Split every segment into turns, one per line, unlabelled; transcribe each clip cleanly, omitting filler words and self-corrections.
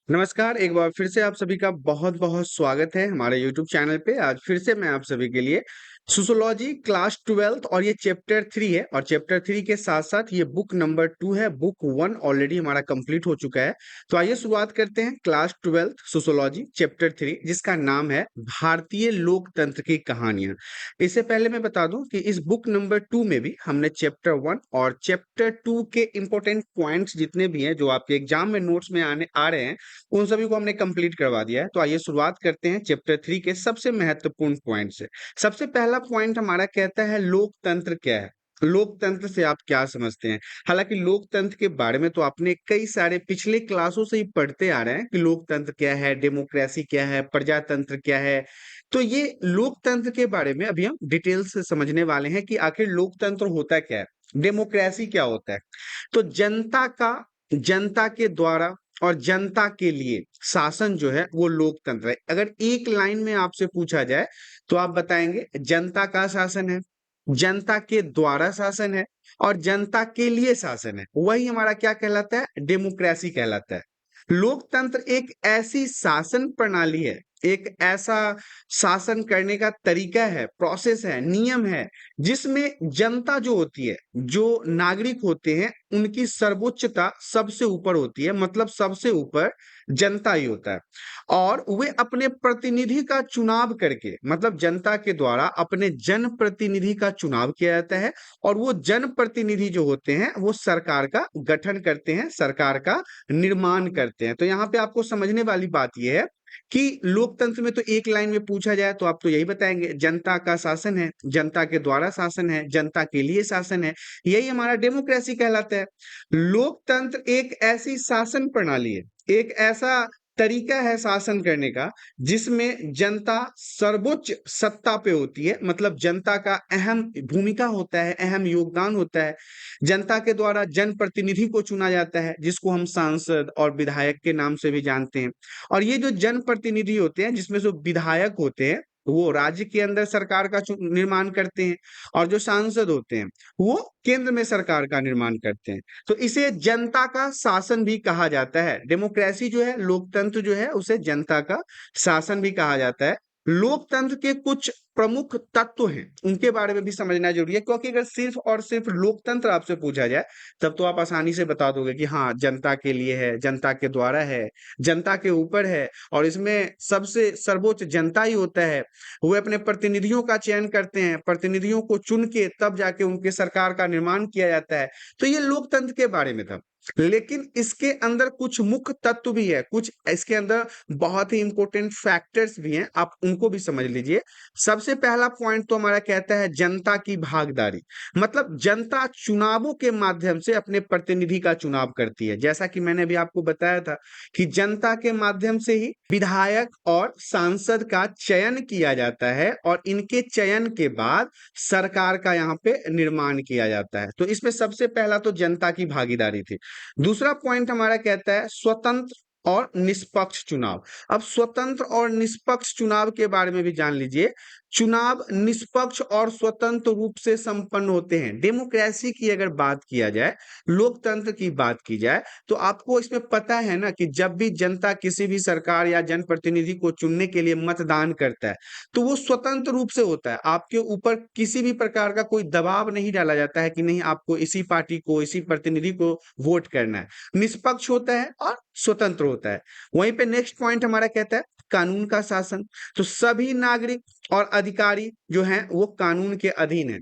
नमस्कार, एक बार फिर से आप सभी का बहुत-बहुत स्वागत है हमारे यूट्यूब चैनल पे। आज फिर से मैं आप सभी के लिए सोशियोलॉजी क्लास 12th और ये चैप्टर 3 है और चैप्टर 3 के साथ-साथ ये बुक नंबर 2 है, बुक 1 ऑलरेडी हमारा कंप्लीट हो चुका है। तो आइए शुरुआत करते हैं क्लास 12th सोशियोलॉजी चैप्टर 3 जिसका नाम है भारतीय लोकतंत्र की कहानियाँ। इससे पहले मैं बता दूँ कि इस बुक नंबर 2 में भी हमने चैप्टर 1 और चैप्टर 2 के इम्पोर्टेंट पॉइंट्स जितने भी हैं, जो आपके एग्जाम में नोट्स में आने आ रहे हैं, उन सभी को हमने कंप्लीट करवा दिया है। तो आइए शुरुआत करते हैं चैप्टर 3 के सबसे महत्वपूर्ण पॉइंट से। सबसे पहला पॉइंट हमारा कहता है लोकतंत्र क्या है? लोकतंत्र से आप क्या समझते हैं? हालाँकि लोकतंत्र के बारे में तो आपने कई सारे पिछले क्लासों से ही पढ़ते आ रहे हैं कि लोकतंत्र क्या है, डेमोक्रेसी क्या है, प्रजातंत्र क्या है। तो ये लोकतंत्र के बारे में अभी हम डिटेल से समझने वाले हैं कि आखिर लोकतंत्र होता क्या है? डेमोक्रेसी क्या होता है? तो जनता के द्वारा और जनता के लिए शासन जो है वो लोकतंत्र है। अगर एक लाइन में आपसे पूछा जाए तो आप बताएंगे जनता का शासन है, जनता के द्वारा शासन है और जनता के लिए शासन है। वही हमारा क्या कहलाता है? डेमोक्रेसी कहलाता है। लोकतंत्र एक ऐसी शासन प्रणाली है, एक ऐसा शासन करने का तरीका है, प्रोसेस है, नियम है, जिसमें जनता जो होती है, जो नागरिक होते हैं, उनकी सर्वोच्चता सबसे ऊपर होती है। मतलब सबसे ऊपर जनता ही होता है और वे अपने प्रतिनिधि का चुनाव करके, मतलब जनता के द्वारा अपने जनप्रतिनिधि का चुनाव किया जाता है और वो जनप्रतिनिधि जो होते हैं वो सरकार का गठन करते हैं, सरकार का निर्माण करते हैं। तो यहाँ पे आपको समझने वाली बात यह है कि लोकतंत्र में तो एक लाइन में पूछा जाए तो आप तो यही बताएंगे जनता का शासन है, जनता के द्वारा शासन है, जनता के लिए शासन है। यही हमारा डेमोक्रेसी कहलाता है। लोकतंत्र एक ऐसी शासन प्रणाली है, एक ऐसा तरीका है शासन करने का जिसमें जनता सर्वोच्च सत्ता पे होती है। मतलब जनता का अहम भूमिका होता है, अहम योगदान होता है। जनता के द्वारा जनप्रतिनिधि को चुना जाता है जिसको हम सांसद और विधायक के नाम से भी जानते हैं। और ये जो जनप्रतिनिधि होते हैं, जिसमें जो विधायक होते हैं, वो राज्य के अंदर सरकार का निर्माण करते हैं और जो सांसद होते हैं वो केंद्र में सरकार का निर्माण करते हैं। तो इसे जनता का शासन भी कहा जाता है। डेमोक्रेसी जो है, लोकतंत्र जो है, उसे जनता का शासन भी कहा जाता है। लोकतंत्र के कुछ प्रमुख तत्व हैं, उनके बारे में भी समझना जरूरी है, क्योंकि अगर सिर्फ और सिर्फ लोकतंत्र आपसे पूछा जाए तब तो आप आसानी से बता दोगे कि हाँ, जनता के लिए है, जनता के द्वारा है, जनता के ऊपर है और इसमें सबसे सर्वोच्च जनता ही होता है। वो अपने प्रतिनिधियों का चयन करते हैं, प्रतिनिधियों को चुन के तब जाके उनके सरकार का निर्माण किया जाता है। तो ये लोकतंत्र के बारे में था। लेकिन इसके अंदर कुछ मुख्य तत्व भी है, कुछ इसके अंदर बहुत ही इंपॉर्टेंट फैक्टर्स भी हैं, आप उनको भी समझ लीजिए। सबसे पहला पॉइंट तो हमारा कहता है जनता की भागीदारी। मतलब जनता चुनावों के माध्यम से अपने प्रतिनिधि का चुनाव करती है। जैसा कि मैंने अभी आपको बताया था कि जनता के माध्यम से ही विधायक और सांसद का चयन किया जाता है और इनके चयन के बाद सरकार का यहाँ पे निर्माण किया जाता है। तो इसमें सबसे पहला तो जनता की भागीदारी थी। दूसरा पॉइंट हमारा कहता है स्वतंत्र और निष्पक्ष चुनाव। अब स्वतंत्र और निष्पक्ष चुनाव के बारे में भी जान लीजिए। चुनाव निष्पक्ष और स्वतंत्र रूप से संपन्न होते हैं। डेमोक्रेसी की अगर बात किया जाए, लोकतंत्र की बात की जाए, तो आपको इसमें पता है ना कि जब भी जनता किसी भी सरकार या जनप्रतिनिधि को चुनने के लिए मतदान करता है तो वो स्वतंत्र रूप से होता है। आपके ऊपर किसी भी प्रकार का कोई दबाव नहीं डाला जाता है कि नहीं आपको इसी पार्टी को, इसी प्रतिनिधि को वोट करना है। निष्पक्ष होता है और स्वतंत्र होता है। वहीं पे नेक्स्ट पॉइंट हमारा कहता है कानून का शासन। तो सभी नागरिक और अधिकारी जो हैं वो कानून के अधीन है।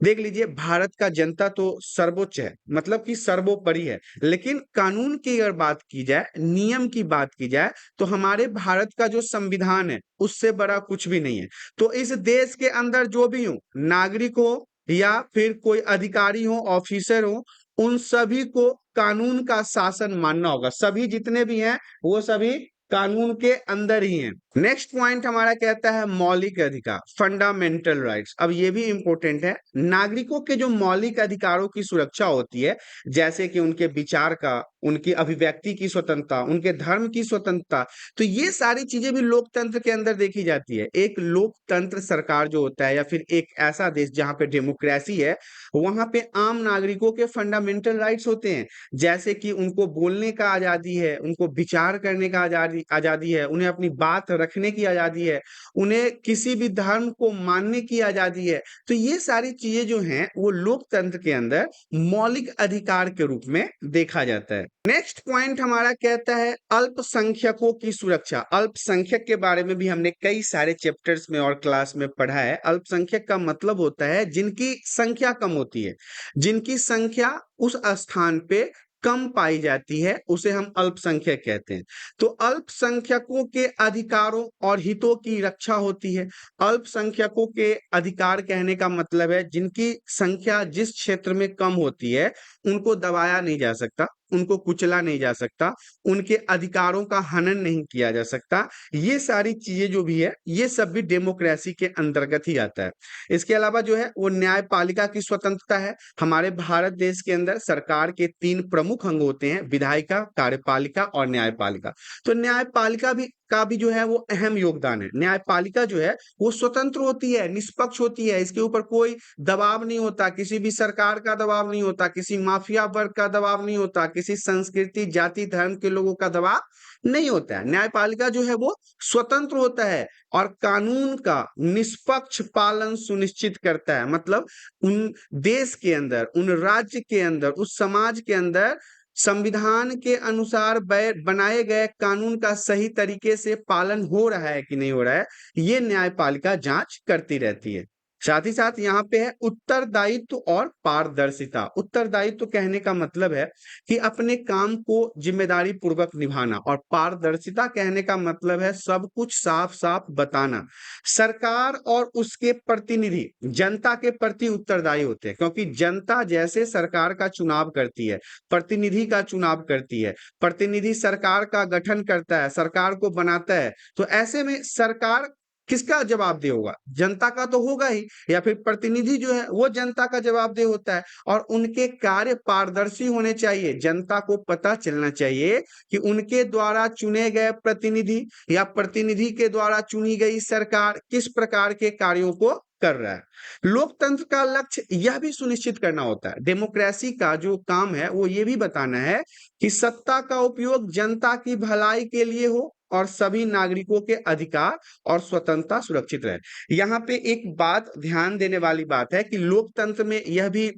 देख लीजिए, भारत का जनता तो सर्वोच्च है, मतलब कि सर्वोपरि है। लेकिन कानून की अगर बात की जाए, नियम की बात की जाए, तो हमारे भारत का जो संविधान है उससे बड़ा कुछ भी नहीं है। तो इस देश के अंदर जो भी हो, नागरिक हो या फिर कोई अधिकारी हो, ऑफिसर हो, उन सभी को कानून का शासन मानना होगा। सभी जितने भी हैं वो सभी कानून के अंदर ही है। नेक्स्ट पॉइंट हमारा कहता है मौलिक अधिकार, फंडामेंटल राइट्स। अब ये भी इंपॉर्टेंट है, नागरिकों के जो मौलिक अधिकारों की सुरक्षा होती है, जैसे कि उनके विचार का, उनकी अभिव्यक्ति की स्वतंत्रता, उनके धर्म की स्वतंत्रता, तो ये सारी चीजें भी लोकतंत्र के अंदर देखी जाती है। एक लोकतंत्र सरकार जो होता है या फिर एक ऐसा देश जहां पे डेमोक्रेसी है, वहां पे आम नागरिकों के फंडामेंटल राइट्स होते हैं, जैसे कि उनको बोलने का आजादी है, उनको विचार करने का आजादी है, उन्हें अपनी बात रखने की आजादी है, उन्हें किसी भी धर्म को मानने की आजादी है। तो ये सारी चीजें जो हैं वो लोकतंत्र के अंदर मौलिक अधिकार के रूप में देखा जाता है। नेक्स्ट पॉइंट हमारा कहता है अल्पसंख्यकों की सुरक्षा। अल्पसंख्यक के बारे में भी हमने कई सारे चैप्टर्स में और क्लास में पढ़ा है। अल्पसंख्यक का मतलब होता है जिनकी संख्या कम होती है, जिनकी संख्या उस स्थान पे कम पाई जाती है, उसे हम अल्पसंख्यक कहते हैं। तो अल्पसंख्यकों के अधिकारों और हितों की रक्षा होती है। अल्पसंख्यकों के अधिकार कहने का मतलब है जिनकी संख्या जिस क्षेत्र में कम होती है, उनको दबाया नहीं जा सकता, उनको कुचला नहीं जा सकता, उनके अधिकारों का हनन नहीं किया जा सकता। ये सारी चीजें जो भी है, ये सब भी डेमोक्रेसी के अंतर्गत ही आता है। इसके अलावा जो है वो न्यायपालिका की स्वतंत्रता है। हमारे भारत देश के अंदर सरकार के 3 प्रमुख अंग होते हैं, विधायिका, कार्यपालिका और न्यायपालिका। तो न्यायपालिका का भी जो है वो अहम योगदान है। न्यायपालिका जो है वो स्वतंत्र होती है, निष्पक्ष होती है, इसके ऊपर कोई दबाव नहीं होता, किसी भी सरकार का दबाव नहीं होता, किसी माफिया वर्ग का दबाव नहीं होता, किसी संस्कृति, जाति, धर्म के लोगों का दबाव नहीं होता है। न्यायपालिका जो है वो स्वतंत्र होता है और कानून का निष्पक्ष पालन सुनिश्चित करता है। मतलब उन देश के अंदर, उन राज्य के अंदर, उस समाज के अंदर संविधान के अनुसार बनाए गए कानून का सही तरीके से पालन हो रहा है कि नहीं हो रहा है, ये न्यायपालिका जांच करती रहती है। साथ ही साथ यहाँ पे है उत्तरदायित्व और पारदर्शिता। उत्तरदायित्व कहने का मतलब है कि अपने काम को जिम्मेदारी पूर्वक निभाना, और पारदर्शिता कहने का मतलब है सब कुछ साफ साफ बताना। सरकार और उसके प्रतिनिधि जनता के प्रति उत्तरदायी होते हैं, क्योंकि जनता जैसे सरकार का चुनाव करती है, प्रतिनिधि का चुनाव करती है, प्रतिनिधि सरकार का गठन करता है, सरकार को बनाता है, तो ऐसे में सरकार किसका जवाबदेह होगा? जनता का तो होगा ही, या फिर प्रतिनिधि जो है वो जनता का जवाबदेह होता है। और उनके कार्य पारदर्शी होने चाहिए, जनता को पता चलना चाहिए कि उनके द्वारा चुने गए प्रतिनिधि या प्रतिनिधि के द्वारा चुनी गई सरकार किस प्रकार के कार्यों को कर रहा है। लोकतंत्र का लक्ष्य यह भी सुनिश्चित करना होता है, डेमोक्रेसी का जो काम है वो ये भी बताना है कि सत्ता का उपयोग जनता की भलाई के लिए हो और सभी नागरिकों के अधिकार और स्वतंत्रता सुरक्षित रहे। यहाँ पे एक बात ध्यान देने वाली बात है कि लोकतंत्र में यह भी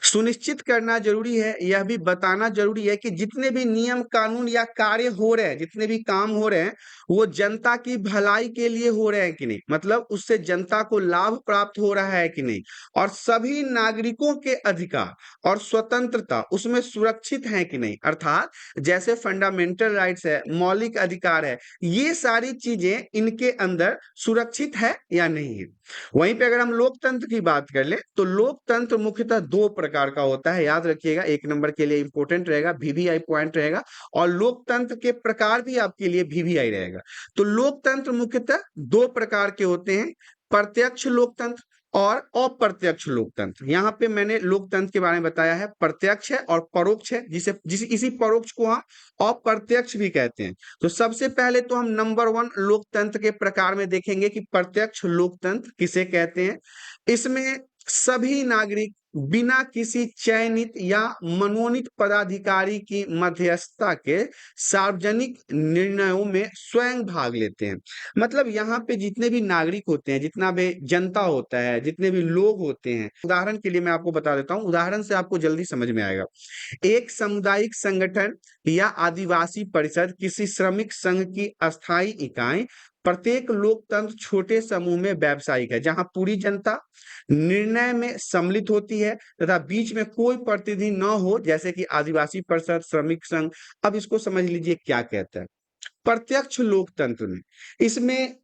सुनिश्चित करना जरूरी है, यह भी बताना जरूरी है कि जितने भी नियम, कानून या कार्य हो रहे हैं, जितने भी काम हो रहे हैं, वो जनता की भलाई के लिए हो रहे हैं कि नहीं, मतलब उससे जनता को लाभ प्राप्त हो रहा है कि नहीं, और सभी नागरिकों के अधिकार और स्वतंत्रता उसमें सुरक्षित है कि नहीं, अर्थात जैसे फंडामेंटल राइट्स है, मौलिक अधिकार है, ये सारी चीजें इनके अंदर सुरक्षित है या नहीं है। वहीं पे अगर हम लोकतंत्र की बात कर ले, तो लोकतंत्र मुख्यतः 2 प्रकार का होता है, याद रखिएगा, 1 नंबर के लिए इंपॉर्टेंट रहेगा, वीवीआई पॉइंट रहेगा, और लोकतंत्र के प्रकार भी आपके लिए वीवीआई रहेगा। तो लोकतंत्र मुख्यतः 2 प्रकार के होते हैं, प्रत्यक्ष लोकतंत्र और अप्रत्यक्ष लोकतंत्र। यहाँ पे मैंने लोकतंत्र के बारे में बताया है, प्रत्यक्ष है और परोक्ष है, इसी परोक्ष को हम अप्रत्यक्ष भी कहते हैं। तो सबसे पहले तो हम नंबर 1 लोकतंत्र के प्रकार में देखेंगे कि प्रत्यक्ष लोकतंत्र किसे कहते हैं। इसमें सभी नागरिक बिना किसी चयनित या मनोनीत पदाधिकारी की मध्यस्थता के सार्वजनिक निर्णयों में स्वयं भाग लेते हैं। मतलब यहाँ पे जितने भी नागरिक होते हैं, जितना भी जनता होता है, जितने भी लोग होते हैं, उदाहरण के लिए मैं आपको बता देता हूँ, उदाहरण से आपको जल्दी समझ में आएगा। एक सामुदायिक संगठन या आदिवासी परिषद, किसी श्रमिक संघ की अस्थायी इकाई, प्रत्येक लोकतंत्र छोटे समूह में व्यावसायिक है, जहां पूरी जनता निर्णय में सम्मिलित होती है तथा बीच में कोई प्रतिनिधि न हो, जैसे कि आदिवासी परिषद, श्रमिक संघ। अब इसको समझ लीजिए क्या कहता है। प्रत्यक्ष लोकतंत्र में इसमें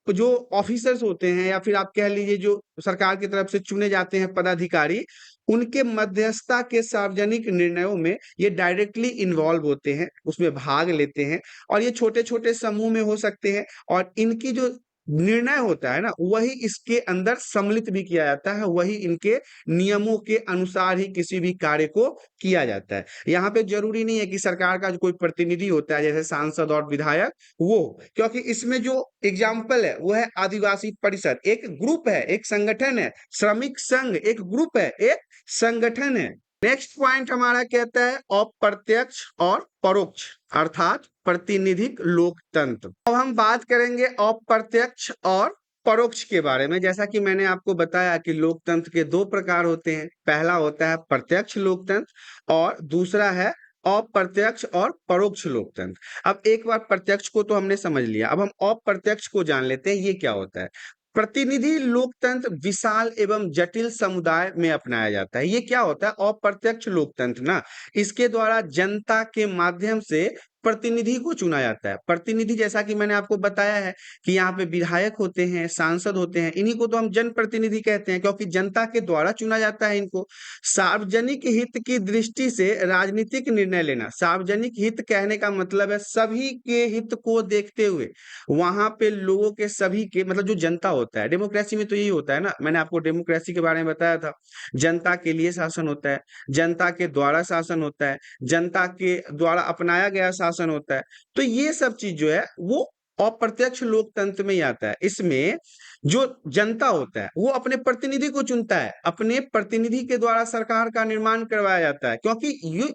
जो ऑफिसर्स होते हैं, या फिर आप कह लीजिए जो सरकार की तरफ से चुने जाते हैं पदाधिकारी, उनके मध्यस्थता के सार्वजनिक निर्णयों में ये डायरेक्टली इन्वॉल्व होते हैं, उसमें भाग लेते हैं और ये छोटे-छोटे समूह में हो सकते हैं और इनकी जो निर्णय होता है ना, वही इसके अंदर सम्मिलित भी किया जाता है, वही इनके नियमों के अनुसार ही किसी भी कार्य को किया जाता है। यहाँ पे ज़रूरी नहीं है कि सरकार का जो कोई प्रतिनिधि होता है, जैसे सांसद और विधायक, वो, क्योंकि इसमें जो एग्जाम्पल है, वो है आदिवासी परिषद, एक ग्रुप है, एक संगठन है, श्रमिक संघ एक ग्रुप है, एक संगठन है। नेक्स्ट पॉइंट हमारा कहता है अप्रत्यक्ष और परोक्ष अर्थात प्रतिनिधिक लोकतंत्र। अब हम बात करेंगे अप्रत्यक्ष और परोक्ष के बारे में। जैसा कि मैंने आपको बताया कि लोकतंत्र के दो प्रकार होते हैं, पहला होता है प्रत्यक्ष लोकतंत्र और दूसरा है अप्रत्यक्ष और परोक्ष लोकतंत्र। अब एक बार प्रत्यक्ष को तो हमने समझ लिया, अब हम अप्रत्यक्ष को जान लेते हैं, ये क्या होता है। प्रतिनिधि लोकतंत्र विशाल एवं जटिल समुदाय में अपनाया जाता है। ये क्या होता है अप्रत्यक्ष लोकतंत्र ना, इसके द्वारा जनता के माध्यम से प्रतिनिधि को चुना जाता है। प्रतिनिधि जैसा कि मैंने आपको बताया है कि यहाँ पे विधायक होते हैं, सांसद होते हैं, इन्हीं को तो हम जनप्रतिनिधि कहते हैं क्योंकि जनता के द्वारा चुना जाता है इनको। सार्वजनिक हित की दृष्टि से राजनीतिक निर्णय लेना, सार्वजनिक हित कहने का मतलब है सभी के हित को देखते हुए वहां पे लोगों के सभी के मतलब जो जनता होता है, डेमोक्रेसी में तो यही होता है ना, मैंने आपको डेमोक्रेसी के बारे में बताया था। जनता के लिए शासन होता है, जनता के द्वारा शासन होता है, जनता के द्वारा अपनाया गया शासन होता है। तो ये सब चीज जो है वो अप्रत्यक्ष लोकतंत्र में ही आता है। इसमें जो जनता होता है वो अपने प्रतिनिधि को चुनता है, अपने प्रतिनिधि के द्वारा सरकार का निर्माण करवाया जाता है। क्योंकि ये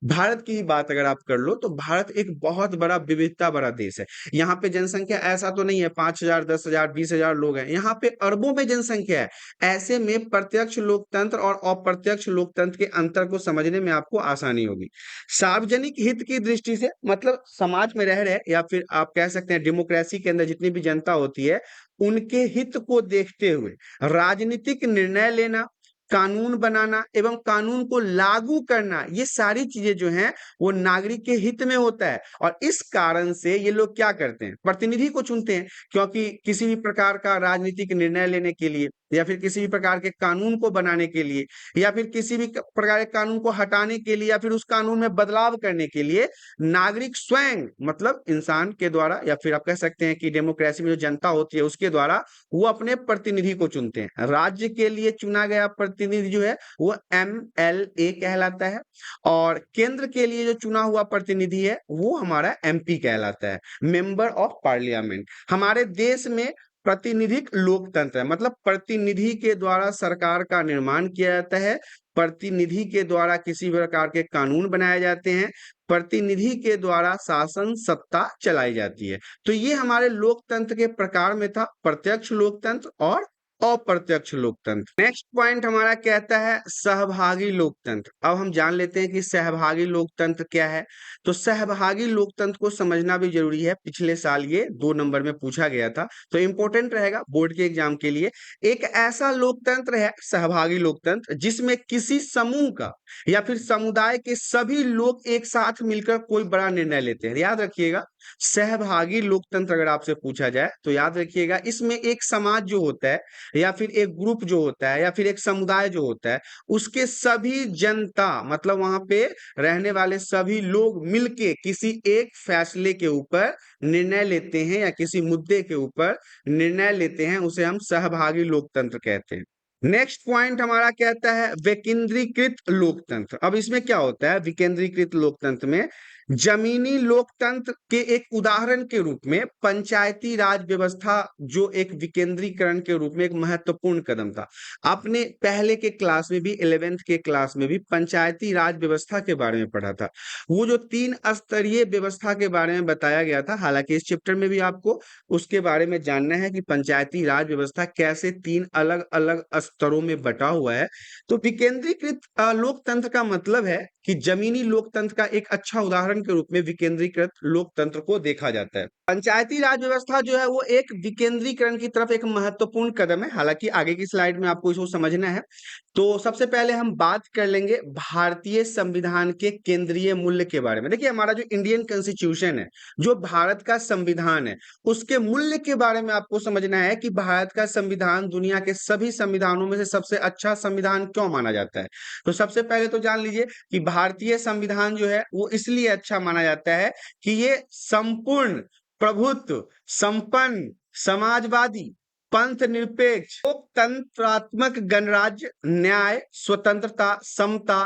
भारत की ही बात अगर आप कर लो तो भारत एक बहुत बड़ा विविधता भरा देश है। यहाँ पे जनसंख्या ऐसा तो नहीं है 5,000 10,000 20,000 लोग हैं, यहाँ पे अरबों में जनसंख्या है। ऐसे में प्रत्यक्ष लोकतंत्र और अप्रत्यक्ष लोकतंत्र के अंतर को समझने में आपको आसानी होगी। सार्वजनिक हित की दृष्टि से मतलब समाज में रह रहे या फिर आप कह सकते हैं डेमोक्रेसी के अंदर जितनी भी जनता होती है उनके हित को देखते हुए राजनीतिक निर्णय लेना, कानून बनाना एवं कानून को लागू करना, ये सारी चीजें जो हैं वो नागरिक के हित में होता है। और इस कारण से ये लोग क्या करते हैं, प्रतिनिधि को चुनते हैं। क्योंकि किसी भी प्रकार का राजनीतिक निर्णय लेने के लिए या फिर किसी भी प्रकार के कानून को बनाने के लिए या फिर किसी भी प्रकार के कानून को हटाने के लिए या फिर उस कानून में बदलाव करने के लिए नागरिक स्वयं मतलब इंसान के द्वारा या फिर आप कह सकते हैं कि डेमोक्रेसी में जो जनता होती है उसके द्वारा वो अपने प्रतिनिधि को चुनते हैं। राज्य के लिए चुना गया प्रतिनिधि जो है वो MLA कहलाता है और केंद्र के लिए जो चुना हुआ प्रतिनिधि है वो हमारा MP कहलाता है, मेंबर ऑफ पार्लियामेंट। हमारे देश में प्रतिनिधिक लोकतंत्र है, मतलब प्रतिनिधि के द्वारा सरकार का निर्माण किया जाता है, प्रतिनिधि के द्वारा किसी प्रकार के कानून बनाए जाते हैं, प्रतिनिधि के द्वारा शासन सत्ता चलाई जाती है। तो ये हमारे लोकतंत्र के प्रकार में था, प्रत्यक्ष लोकतंत्र और अप्रत्यक्ष लोकतंत्र। नेक्स्ट पॉइंट हमारा कहता है सहभागी लोकतंत्र। अब हम जान लेते हैं कि सहभागी लोकतंत्र क्या है। तो सहभागी लोकतंत्र को समझना भी जरूरी है, पिछले साल ये 2 नंबर में पूछा गया था, तो इंपॉर्टेंट रहेगा बोर्ड के एग्जाम के लिए। एक ऐसा लोकतंत्र है सहभागी लोकतंत्र जिसमें किसी समूह का या फिर समुदाय के सभी लोग एक साथ मिलकर कोई बड़ा निर्णय लेते हैं। याद रखिएगा, सहभागी लोकतंत्र अगर आपसे पूछा जाए तो याद रखिएगा इसमें एक समाज जो होता है या फिर एक ग्रुप जो होता है या फिर एक समुदाय जो होता है उसके सभी जनता मतलब वहां पे रहने वाले सभी लोग मिलके किसी एक फैसले के ऊपर निर्णय लेते हैं या किसी मुद्दे के ऊपर निर्णय लेते हैं, उसे हम सहभागी लोकतंत्र कहते हैं। नेक्स्ट पॉइंट हमारा कहता है विकेंद्रीकृत लोकतंत्र। अब इसमें क्या होता है, विकेंद्रीकृत लोकतंत्र में जमीनी लोकतंत्र के एक उदाहरण के रूप में पंचायती राज व्यवस्था जो एक विकेंद्रीकरण के रूप में एक महत्वपूर्ण कदम था। आपने पहले के क्लास में भी 11th के क्लास में भी पंचायती राज व्यवस्था के बारे में पढ़ा था। वो जो 3 स्तरीय व्यवस्था के बारे में बताया गया था, हालांकि इस चैप्टर में भी आपको उसके बारे में जानना है कि पंचायती राज व्यवस्था कैसे 3 अलग अलग स्तरों में बटा हुआ है। तो विकेंद्रीकृत लोकतंत्र का मतलब है कि जमीनी लोकतंत्र का एक अच्छा उदाहरण फॉर्म के रूप में विकेंद्रीकृत लोकतंत्र को देखा जाता है। पंचायती राज व्यवस्था जो है वो एक विकेंद्रीकरण की तरफ एक महत्वपूर्ण कदम है। हालांकि आगे की स्लाइड में आपको इसको समझना है। तो सबसे पहले हम बात कर लेंगे भारतीय संविधान के केंद्रीय मूल्य के बारे में। देखिए, हमारा जो इंडियन कॉन्स्टिट्यूशन है, जो भारत का संविधान है, उसके मूल्य के बारे में आपको समझना है कि भारत का संविधान दुनिया के सभी संविधानों में से सबसे अच्छा संविधान क्यों माना जाता है। तो सबसे पहले तो जान लीजिए कि भारतीय संविधान जो है वो इसलिए अच्छा माना जाता है कि ये संपूर्ण प्रभुत्व, संपन्न, समाजवादी, पंथ निरपेक्ष, लोकतंत्रात्मक गणराज्य, न्याय, स्वतंत्रता, समता,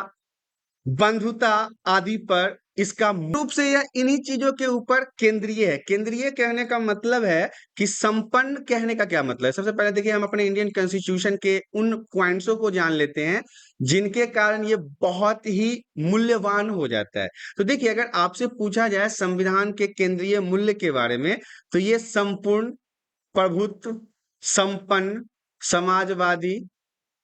बंधुता आदि पर इसका रूप से यह इन्हीं चीजों के ऊपर केंद्रीय है। केंद्रीय कहने का मतलब है कि संपन्न कहने का क्या मतलब है। सबसे पहले देखिए, हम अपने इंडियन कॉन्स्टिट्यूशन के उन पॉइंट्सों को जान लेते हैं जिनके कारण ये बहुत ही मूल्यवान हो जाता है। तो देखिए, अगर आपसे पूछा जाए संविधान के केंद्रीय मूल्य के बारे में, तो ये संपूर्ण प्रभुत्व, संपन्न, समाजवादी,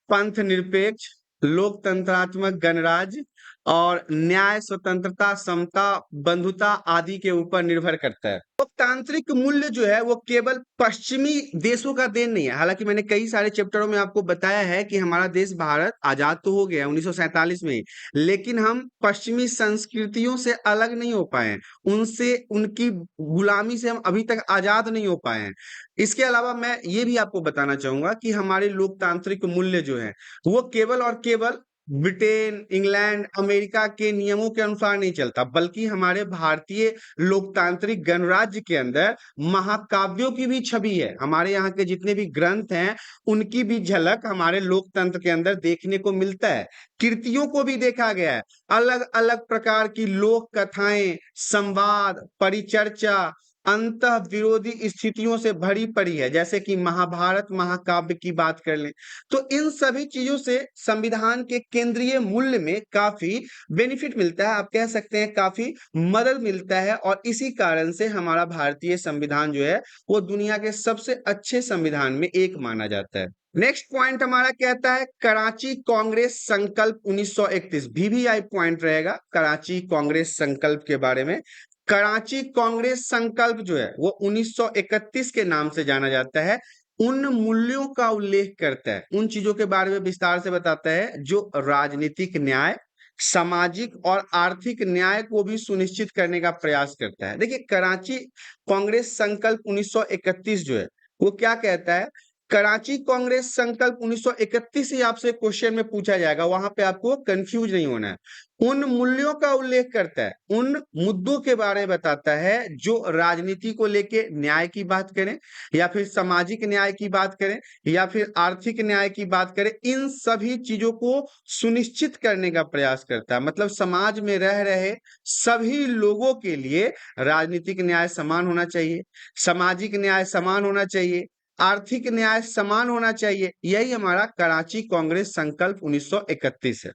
पंथ निरपेक्ष, लोकतंत्रात्मक गणराज्य और न्याय, स्वतंत्रता, समता, बंधुता आदि के ऊपर निर्भर करता है। लोकतांत्रिक मूल्य जो है वो केवल पश्चिमी देशों का देन नहीं है। हालांकि मैंने कई सारे चैप्टरों में आपको बताया है कि हमारा देश भारत आजाद तो हो गया 1947 में ही, लेकिन हम पश्चिमी संस्कृतियों से अलग नहीं हो पाए हैं, उनसे उनकी गुलामी से हम अभी तक आजाद नहीं हो पाए हैं। इसके अलावा मैं ये भी आपको बताना चाहूंगा कि हमारे लोकतांत्रिक मूल्य जो है वो केवल और केवल ब्रिटेन, इंग्लैंड, अमेरिका के नियमों के अनुसार नहीं चलता, बल्कि हमारे भारतीय लोकतांत्रिक गणराज्य के अंदर महाकाव्यों की भी छवि है। हमारे यहाँ के जितने भी ग्रंथ हैं उनकी भी झलक हमारे लोकतंत्र के अंदर देखने को मिलता है। कृतियों को भी देखा गया है। अलग अलग प्रकार की लोक कथाएं, संवाद, परिचर्चा अंतः विरोधी स्थितियों से भरी पड़ी है, जैसे कि महाभारत महाकाव्य की बात कर लें। तो इन सभी चीजों से संविधान के केंद्रीय मूल्य में काफी बेनिफिट मिलता है, आप कह सकते हैं काफी मदद मिलता है, और इसी कारण से हमारा भारतीय संविधान जो है वो दुनिया के सबसे अच्छे संविधान में एक माना जाता है। नेक्स्ट पॉइंट हमारा कहता है कराची कांग्रेस संकल्प 1931। VVI पॉइंट रहेगा कराची कांग्रेस संकल्प के बारे में। कराची कांग्रेस संकल्प जो है वो 1931 के नाम से जाना जाता है। उन मूल्यों का उल्लेख करता है, उन चीजों के बारे में विस्तार से बताता है जो राजनीतिक न्याय, सामाजिक और आर्थिक न्याय को भी सुनिश्चित करने का प्रयास करता है। देखिए, कराची कांग्रेस संकल्प 1931 जो है वो क्या कहता है। कराची कांग्रेस संकल्प 1931 ही आपसे क्वेश्चन में पूछा जाएगा, वहां पे आपको कंफ्यूज नहीं होना है। उन मूल्यों का उल्लेख करता है, उन मुद्दों के बारे में बताता है जो राजनीति को लेके न्याय की बात करें, या फिर सामाजिक न्याय की बात करें, या फिर आर्थिक न्याय की बात करें, इन सभी चीजों को सुनिश्चित करने का प्रयास करता है। मतलब समाज में रह रहे सभी लोगों के लिए राजनीतिक न्याय समान होना चाहिए, सामाजिक न्याय समान होना चाहिए, आर्थिक न्याय समान होना चाहिए। यही हमारा कराची कांग्रेस संकल्प 1931 है।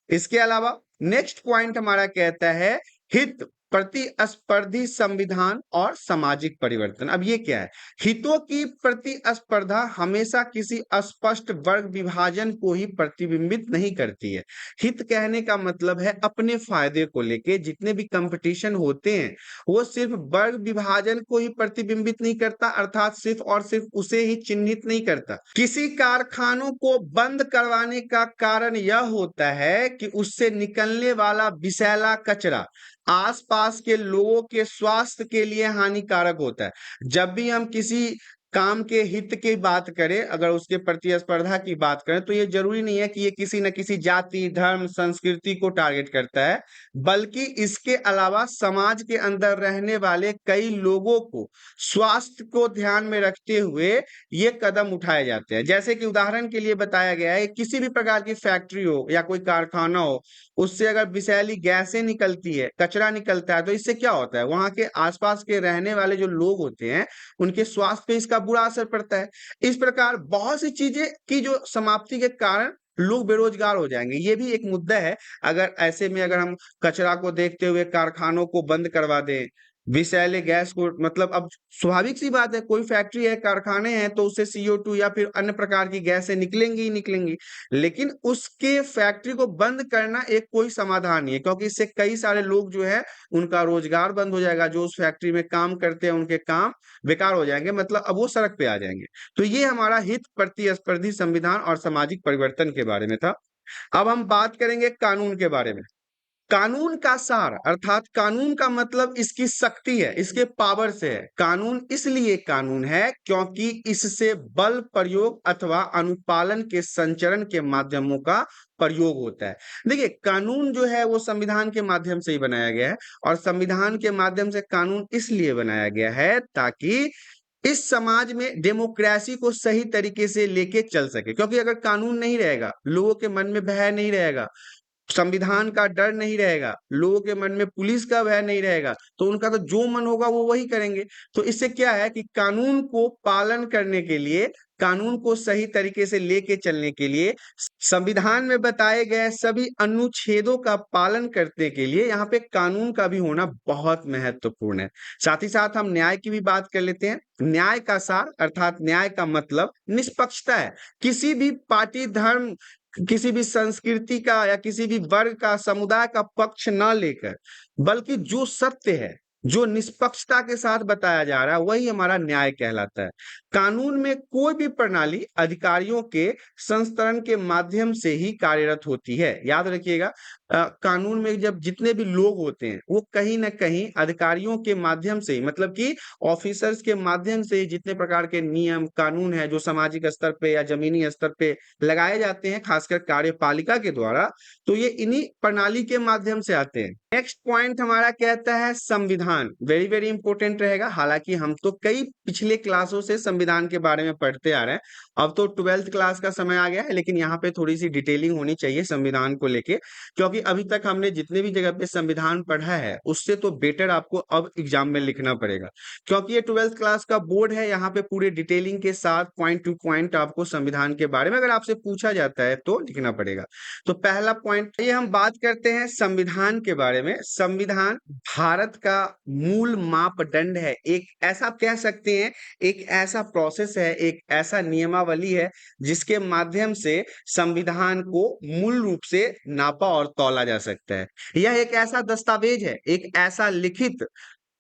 इसके अलावा नेक्स्ट पॉइंट हमारा कहता है हित, प्रतिस्पर्धी संविधान और सामाजिक परिवर्तन। अब ये क्या है। हितों की प्रतिस्पर्धा हमेशा किसी अस्पष्ट वर्ग विभाजन को ही प्रतिबिंबित नहीं करती है। हित कहने का मतलब है अपने फायदे को लेके जितने भी कंपटीशन होते हैं वो सिर्फ वर्ग विभाजन को ही प्रतिबिंबित नहीं करता, अर्थात सिर्फ और सिर्फ उसे ही चिन्हित नहीं करता। किसी कारखानों को बंद करवाने का कारण यह होता है कि उससे निकलने वाला विषैला कचरा आसपास के लोगों के स्वास्थ्य के लिए हानिकारक होता है। जब भी हम किसी काम के हित की बात करें, अगर उसके प्रतिस्पर्धा की बात करें, तो ये जरूरी नहीं है कि ये किसी न किसी जाति, धर्म, संस्कृति को टारगेट करता है, बल्कि इसके अलावा समाज के अंदर रहने वाले कई लोगों को स्वास्थ्य को ध्यान में रखते हुए ये कदम उठाए जाते हैं। जैसे कि उदाहरण के लिए बताया गया है, किसी भी प्रकार की फैक्ट्री हो या कोई कारखाना हो, उससे अगर विषैली गैसें निकलती है, कचरा निकलता है, तो इससे क्या होता है, वहां के आसपास के रहने वाले जो लोग होते हैं उनके स्वास्थ्य पे इसका बुरा असर पड़ता है। इस प्रकार बहुत सी चीजें की जो समाप्ति के कारण लोग बेरोजगार हो जाएंगे, ये भी एक मुद्दा है। अगर ऐसे में अगर हम कचरा को देखते हुए कारखानों को बंद करवा दें, विषैले गैस को, मतलब अब स्वाभाविक सी बात है, कोई फैक्ट्री है, कारखाने हैं, तो उससे CO2 या फिर अन्य प्रकार की गैसें निकलेंगी ही निकलेंगी। लेकिन उसके फैक्ट्री को बंद करना एक कोई समाधान नहीं है, क्योंकि इससे कई सारे लोग जो है उनका रोजगार बंद हो जाएगा, जो उस फैक्ट्री में काम करते हैं उनके काम बेकार हो जाएंगे, मतलब अब वो सड़क पे आ जाएंगे। तो ये हमारा हित प्रतिस्पर्धी संविधान और सामाजिक परिवर्तन के बारे में था। अब हम बात करेंगे कानून के बारे में। कानून का सार अर्थात कानून का मतलब इसकी शक्ति है, इसके पावर से है। कानून इसलिए कानून है क्योंकि इससे बल प्रयोग अथवा अनुपालन के संचरण के माध्यमों का प्रयोग होता है। देखिए, कानून जो है वो संविधान के माध्यम से ही बनाया गया है, और संविधान के माध्यम से कानून इसलिए बनाया गया है ताकि इस समाज में डेमोक्रेसी को सही तरीके से लेके चल सके। क्योंकि अगर कानून नहीं रहेगा, लोगों के मन में भय नहीं रहेगा, संविधान का डर नहीं रहेगा, लोगों के मन में पुलिस का भय नहीं रहेगा, तो उनका तो जो मन होगा वो वही करेंगे। तो इससे क्या है कि कानून को पालन करने के लिए, कानून को सही तरीके से लेके चलने के लिए, संविधान में बताए गए सभी अनुच्छेदों का पालन करने के लिए यहाँ पे कानून का भी होना बहुत महत्वपूर्ण है। साथ ही साथ हम न्याय की भी बात कर लेते हैं। न्याय का सार अर्थात न्याय का मतलब निष्पक्षता है। किसी भी पार्टी, धर्म, किसी भी संस्कृति का या किसी भी वर्ग का, समुदाय का पक्ष न लेकर, बल्कि जो सत्य है, जो निष्पक्षता के साथ बताया जा रहा है, वही हमारा न्याय कहलाता है। कानून में कोई भी प्रणाली अधिकारियों के संस्तरण के माध्यम से ही कार्यरत होती है। याद रखिएगा, कानून में जब जितने भी लोग होते हैं वो कहीं ना कहीं अधिकारियों के माध्यम से ही, मतलब कि ऑफिसर्स के माध्यम से ही जितने प्रकार के नियम कानून है जो सामाजिक स्तर पे या जमीनी स्तर पे लगाए जाते हैं, खासकर कार्यपालिका के द्वारा, तो ये इन्हीं प्रणाली के माध्यम से आते हैं। नेक्स्ट पॉइंट हमारा कहता है संविधान। वेरी वेरी इंपॉर्टेंट रहेगा। हालांकि हम तो कई पिछले क्लासों से संविधान के बारे में पढ़ते आ रहे हैं, अब तो 12th क्लास का समय आ गया है, लेकिन यहाँ पे थोड़ी सी डिटेलिंग होनी चाहिए संविधान को लेके, क्योंकि अभी तक हमने जितने भी जगह पे संविधान पढ़ा है उससे तो बेटर आपको अब एग्जाम में लिखना पड़ेगा, क्योंकि ये 12th क्लास का बोर्ड है। यहाँ पे पूरे डिटेलिंग के साथ पॉइंट टू पॉइंट आपको संविधान के बारे में अगर आपसे पूछा जाता है तो लिखना पड़ेगा। तो पहला पॉइंट, ये हम बात करते हैं संविधान के बारे में। संविधान भारत का मूल मापदंड है, एक ऐसा कह सकते हैं, एक ऐसा प्रोसेस है, एक ऐसा नियमावली है जिसके माध्यम से संविधान को मूल रूप से नापा और तौला जा सकता है। यह एक ऐसा दस्तावेज है, एक ऐसा लिखित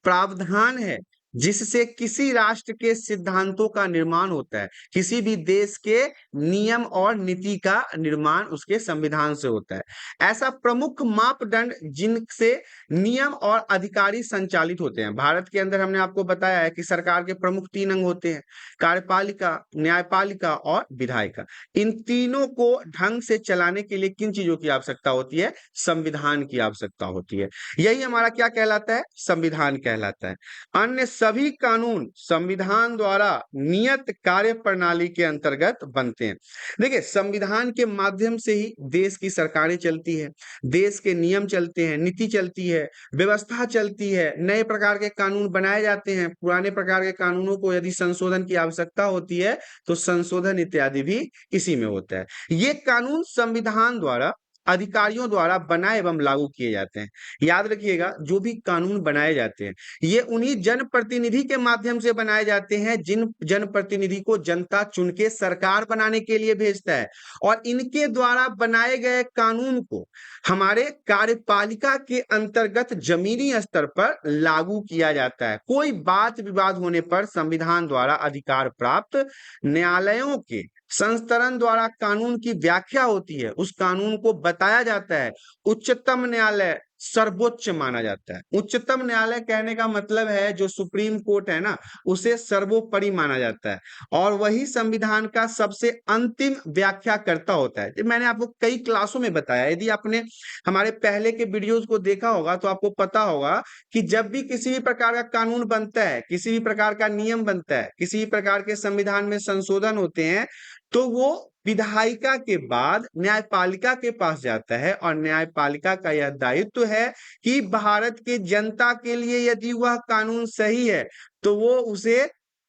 प्रावधान है जिससे किसी राष्ट्र के सिद्धांतों का निर्माण होता है, किसी भी देश के नियम और नीति का निर्माण उसके संविधान से होता है। ऐसा प्रमुख मापदंड जिनसे नियम और अधिकारी संचालित होते हैं। भारत के अंदर हमने आपको बताया है कि सरकार के प्रमुख 3 अंग होते हैं, कार्यपालिका, न्यायपालिका और विधायिका। इन तीनों को ढंग से चलाने के लिए किन चीजों की आवश्यकता होती है? संविधान की आवश्यकता होती है। यही हमारा क्या कहलाता है? संविधान कहलाता है। अन्य सभी कानून संविधान द्वारा नियत कार्य प्रणाली के अंतर्गत बनते हैं। देखिए, संविधान के माध्यम से ही देश की सरकारें चलती है, देश के नियम चलते हैं, नीति चलती है, व्यवस्था चलती है, नए प्रकार के कानून बनाए जाते हैं, पुराने प्रकार के कानूनों को यदि संशोधन की आवश्यकता होती है तो संशोधन इत्यादि भी इसी में होता है। ये कानून संविधान द्वारा, अधिकारियों द्वारा बनाए एवं लागू किए जाते हैं। याद रखिएगा, जो भी कानून बनाए जाते हैं ये उन्हीं जनप्रतिनिधि के माध्यम से बनाए जाते हैं जिन जनप्रतिनिधि को जनता चुन के सरकार बनाने के लिए भेजता है, और इनके द्वारा बनाए गए कानून को हमारे कार्यपालिका के अंतर्गत जमीनी स्तर पर लागू किया जाता है। कोई बात विवाद होने पर संविधान द्वारा अधिकार प्राप्त न्यायालयों के संस्तरण द्वारा कानून की व्याख्या होती है, उस कानून को बताया जाता है। उच्चतम न्यायालय सर्वोच्च माना जाता है। उच्चतम न्यायालय कहने का मतलब है जो सुप्रीम कोर्ट है ना, उसे सर्वोपरि माना जाता है, और वही संविधान का सबसे अंतिम व्याख्याकर्ता होता है। मैंने आपको कई क्लासों में बताया, यदि आपने हमारे पहले के वीडियोस को देखा होगा तो आपको पता होगा कि जब भी किसी भी प्रकार का कानून बनता है, किसी भी प्रकार का नियम बनता है, किसी भी प्रकार के संविधान में संशोधन होते हैं, तो वो विधायिका के बाद न्यायपालिका के पास जाता है, और न्यायपालिका का यह दायित्व है कि भारत की जनता के लिए यदि वह कानून सही है तो वो उसे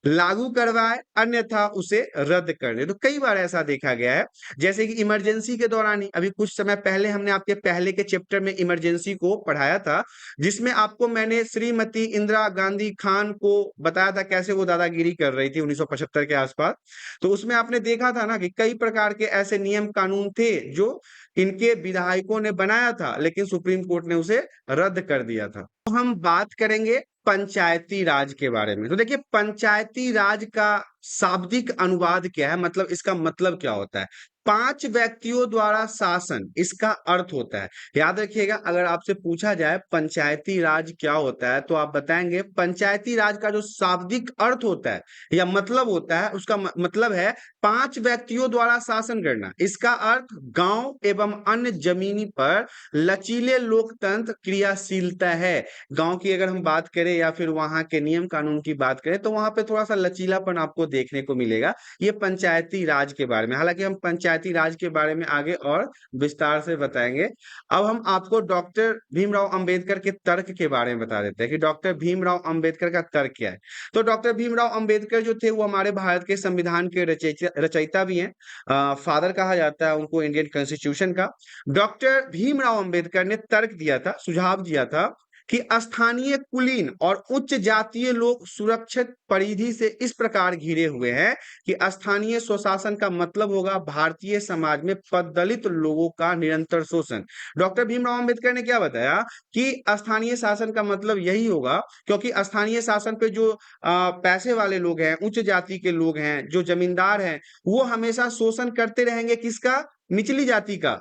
लागू करवाए, अन्यथा उसे रद्द कर दे। तो कई बार ऐसा देखा गया है, जैसे कि इमरजेंसी के दौरान ही अभी कुछ समय पहले हमने आपके पहले के चैप्टर में इमरजेंसी को पढ़ाया था, जिसमें आपको मैंने श्रीमती इंदिरा गांधी खान को बताया था कैसे वो दादागिरी कर रही थी 1975 के आसपास। तो उसमें आपने देखा था ना कि कई प्रकार के ऐसे नियम कानून थे जो इनके विधायकों ने बनाया था, लेकिन सुप्रीम कोर्ट ने उसे रद्द कर दिया था। तो हम बात करेंगे पंचायती राज के बारे में। तो देखिए, पंचायती राज का शाब्दिक अनुवाद क्या है, मतलब इसका मतलब क्या होता है? 5 व्यक्तियों द्वारा शासन, इसका अर्थ होता है। याद रखिएगा, अगर आपसे पूछा जाए पंचायती राज क्या होता है, तो आप बताएंगे पंचायती राज का जो शाब्दिक अर्थ होता है या मतलब होता है, उसका मतलब है 5 व्यक्तियों द्वारा शासन करना। इसका अर्थ गांव एवं अन्य जमीनी पर लचीले लोकतंत्र क्रियाशीलता है। गांव की अगर हम बात करें या फिर वहां के नियम कानून की बात करें, तो वहां पे थोड़ा सा लचीलापन आपको देखने को मिलेगा। ये पंचायती राज के बारे में, हालांकि हम पंचायती राज के बारे में आगे और विस्तार से बताएंगे। अब हम आपको डॉक्टर भीमराव अंबेडकर के तर्क के बारे में बता देते हैं कि डॉक्टर भीमराव अंबेडकर का तर्क क्या है। तो डॉक्टर भीमराव अंबेडकर जो थे वो हमारे भारत के संविधान के रचयिता भी हैं। फादर कहा जाता है उनको इंडियन कॉन्स्टिट्यूशन का। डॉक्टर भीमराव अंबेडकर ने तर्क दिया था, सुझाव दिया था कि स्थानीय कुलीन और उच्च जातीय लोग सुरक्षित परिधि से इस प्रकार घिरे हुए हैं कि स्थानीय स्वशासन का मतलब होगा भारतीय समाज में पददलित लोगों का निरंतर शोषण। डॉक्टर भीमराव अंबेडकर ने क्या बताया कि स्थानीय शासन का मतलब यही होगा, क्योंकि स्थानीय शासन पे जो पैसे वाले लोग हैं, उच्च जाति के लोग हैं, जो जमींदार हैं, वो हमेशा शोषण करते रहेंगे। किसका? निचली जाति का,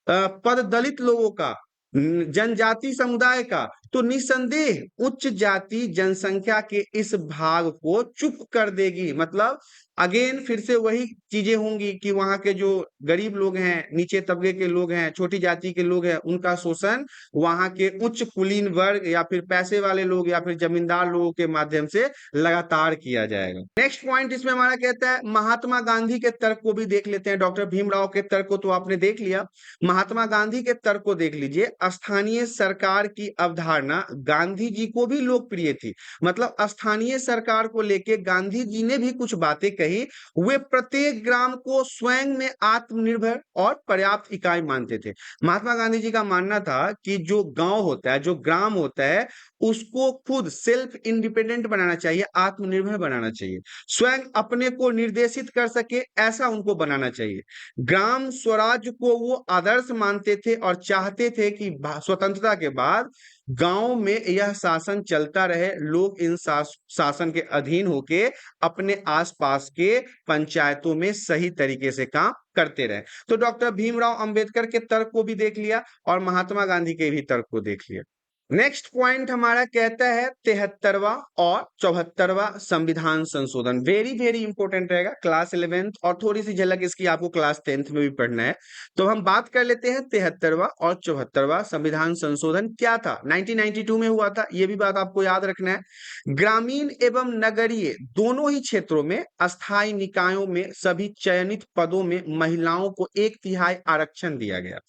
पद दलित लोगों का, जनजाति समुदाय का। तो निसंदेह उच्च जाति जनसंख्या के इस भाग को चुप कर देगी। मतलब अगेन फिर से वही चीजें होंगी कि वहां के जो गरीब लोग हैं, नीचे तबके के लोग हैं, छोटी जाति के लोग हैं, उनका शोषण वहां के उच्च कुलीन वर्ग या फिर पैसे वाले लोग या फिर जमींदार लोगों के माध्यम से लगातार किया जाएगा। नेक्स्ट पॉइंट इसमें हमारा कहता है, महात्मा गांधी के तर्क को भी देख लेते हैं। डॉक्टर भीमराव के तर्क को तो आपने देख लिया, महात्मा गांधी के तर्क को देख लीजिए। स्थानीय सरकार की अवधारणा गांधी जी को भी लोकप्रिय थी। मतलब स्थानीय सरकार को लेके गांधी जी ने भी कुछ बातें कही। वे प्रत्येक ग्राम को स्वयं में आत्मनिर्भर और पर्याप्त इकाई मानते थे। महात्मा गांधी जी का मानना था कि जो गांव होता है, जो ग्राम होता है, उसको खुद सेल्फ इंडिपेंडेंट बनाना चाहिए, आत्मनिर्भर बनाना चाहिए, स्वयं अपने को निर्देशित कर सके, ऐसा उनको बनाना चाहिए। ग्राम स्वराज को वो आदर्श मानते थे और चाहते थे कि स्वतंत्रता के बाद गांव में यह शासन चलता रहे, लोग इन शासन के अधीन होके अपने आसपास के पंचायतों में सही तरीके से काम करते रहे। तो डॉक्टर भीमराव अंबेडकर के तर्क को भी देख लिया और महात्मा गांधी के भी तर्क को देख लिया। नेक्स्ट पॉइंट हमारा कहता है 73वां और 74वां संविधान संशोधन। वेरी वेरी इंपॉर्टेंट रहेगा, क्लास 11th और थोड़ी सी झलक इसकी आपको क्लास 10th में भी पढ़ना है। तो हम बात कर लेते हैं 73वां और 74वां संविधान संशोधन क्या था। 1992 में हुआ था, ये भी बात आपको याद रखना है। ग्रामीण एवं नगरीय दोनों ही क्षेत्रों में अस्थायी निकायों में सभी चयनित पदों में महिलाओं को 1/3 आरक्षण दिया गया।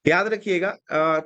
याद रखिएगा,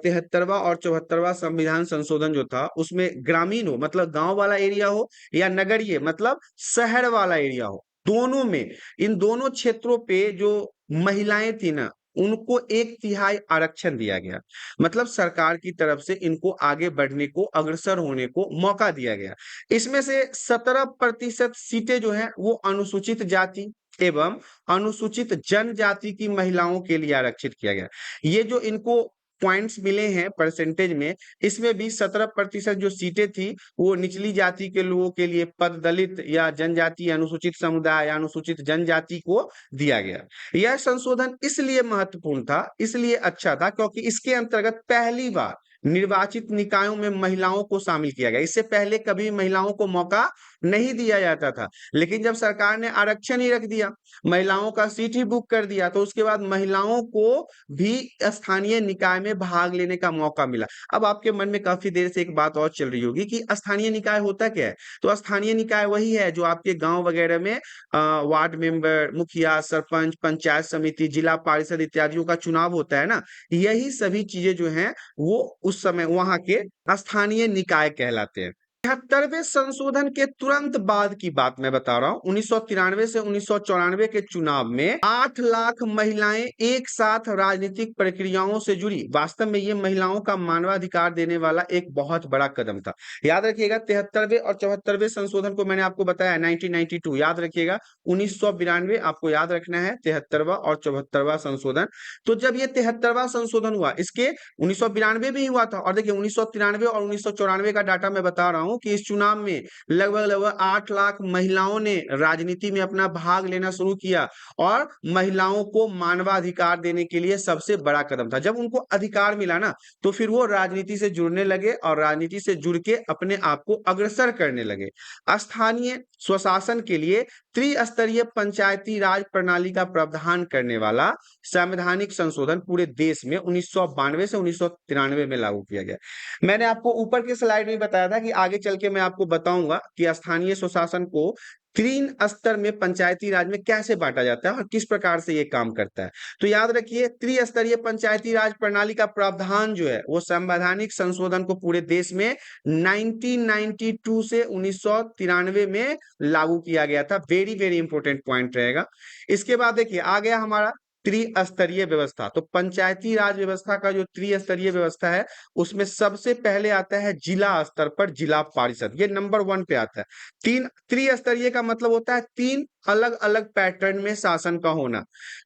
73वां और 74वां संविधान संशोधन जो था, उसमें ग्रामीण हो मतलब गांव वाला एरिया हो या नगरीय मतलब शहर वाला एरिया हो, दोनों में, इन दोनों क्षेत्रों पे जो महिलाएं थी ना, उनको 1/3 आरक्षण दिया गया। मतलब सरकार की तरफ से इनको आगे बढ़ने को, अग्रसर होने को मौका दिया गया। इसमें से 17% सीटें जो है वो अनुसूचित जाति एवं अनुसूचित जनजाति की महिलाओं के लिए आरक्षित किया गया। ये जो इनको पॉइंट्स मिले हैं परसेंटेज में, इसमें भी 17% जो सीटें थी वो निचली जाति के लोगों के लिए, पद दलित या जनजाति, अनुसूचित समुदाय या अनुसूचित जनजाति को दिया गया। यह संशोधन इसलिए महत्वपूर्ण था, इसलिए अच्छा था, क्योंकि इसके अंतर्गत पहली बार निर्वाचित निकायों में महिलाओं को शामिल किया गया। इससे पहले कभी महिलाओं को मौका नहीं दिया जाता था, लेकिन जब सरकार ने आरक्षण ही रख दिया, महिलाओं का सीट ही बुक कर दिया, तो उसके बाद महिलाओं को भी स्थानीय निकाय में भाग लेने का मौका मिला। अब आपके मन में काफी देर से एक बात और चल रही होगी कि स्थानीय निकाय होता क्या है। तो स्थानीय निकाय वही है जो आपके गांव वगैरह में वार्ड मेंबर, मुखिया, सरपंच, पंचायत समिति, जिला पारिषद इत्यादियों का चुनाव होता है ना। यही सभी चीजें जो हैं वो उस समय वहां के स्थानीय निकाय कहलाते हैं। 73वें संशोधन के तुरंत बाद की बात मैं बता रहा हूं। 1993 से 1994 के चुनाव में 8 लाख महिलाएं एक साथ राजनीतिक प्रक्रियाओं से जुड़ी। वास्तव में ये महिलाओं का मानवाधिकार देने वाला एक बहुत बड़ा कदम था। याद रखिएगा, 73वें और 74वें संशोधन को मैंने आपको बताया 1992, याद रखिएगा। 1992 आपको याद रखना है, 73वां और 74वां संशोधन। तो जब ये 73वां संशोधन हुआ, इसके 1992 में ही हुआ था। और देखिए 1993 और 1994 का डाटा मैं बता रहा हूं कि इस चुनाव में लगभग लगभग 8 लाख महिलाओं ने राजनीति में अपना भाग लेना शुरू किया और महिलाओं को मानवाधिकार देने के लिए सबसे बड़ा कदम था। जब उनको अधिकार मिला ना, तो फिर वो राजनीति से जुड़ने लगे और राजनीति से जुड़ के अपने आप को अग्रसर करने लगे। स्थानीय स्वशासन के लिए त्रिस्तरीय पंचायती राज प्रणाली का प्रावधान करने वाला संवैधानिक संशोधन पूरे देश में 1992 से 1993 में लागू किया गया। मैंने आपको ऊपर के स्लाइड में बताया था कि आगे चल के मैं आपको बताऊंगा कि स्थानीय स्वशासन को 3 स्तर में पंचायती राज में कैसे बांटा जाता है और किस प्रकार से ये काम करता है। तो याद रखिए, त्रिस्तरीय पंचायती राज प्रणाली का प्रावधान जो है वो संवैधानिक संशोधन को पूरे देश में 1992 से 1993 में लागू किया गया था। वेरी वेरी इंपॉर्टेंट पॉइंट रहेगा। इसके बाद देखिए आ गया हमारा त्रिस्तरीय व्यवस्था। तो पंचायती राज व्यवस्था का जो त्रिस्तरीय व्यवस्था है, उसमें सबसे पहले आता है जिला स्तर पर जिला परिषद, ये नंबर 1 पे आता है। तीन त्रिस्तरीय का मतलब होता है 3 अलग अलग पैटर्न में शासन का होना।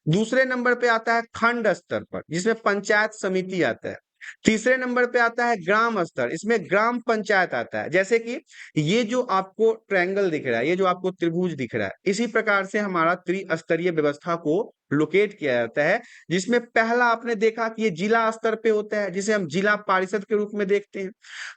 दूसरे नंबर पे आता है खंड स्तर पर, जिसमें पंचायत समिति आता है। तीसरे नंबर पे आता है ग्राम स्तर, इसमें ग्राम पंचायत आता है। जैसे कि ये जो आपको ट्रायंगल दिख रहा है, ये जो आपको त्रिभुज दिख रहा है, इसी प्रकार से हमारा त्रिस्तरीय व्यवस्था को लोकेट किया जाता है। जिसमें पहला आपने देखा कि ये जिला स्तर पे होता है, जिसे हम जिला परिषद के रूप में देखते हैं।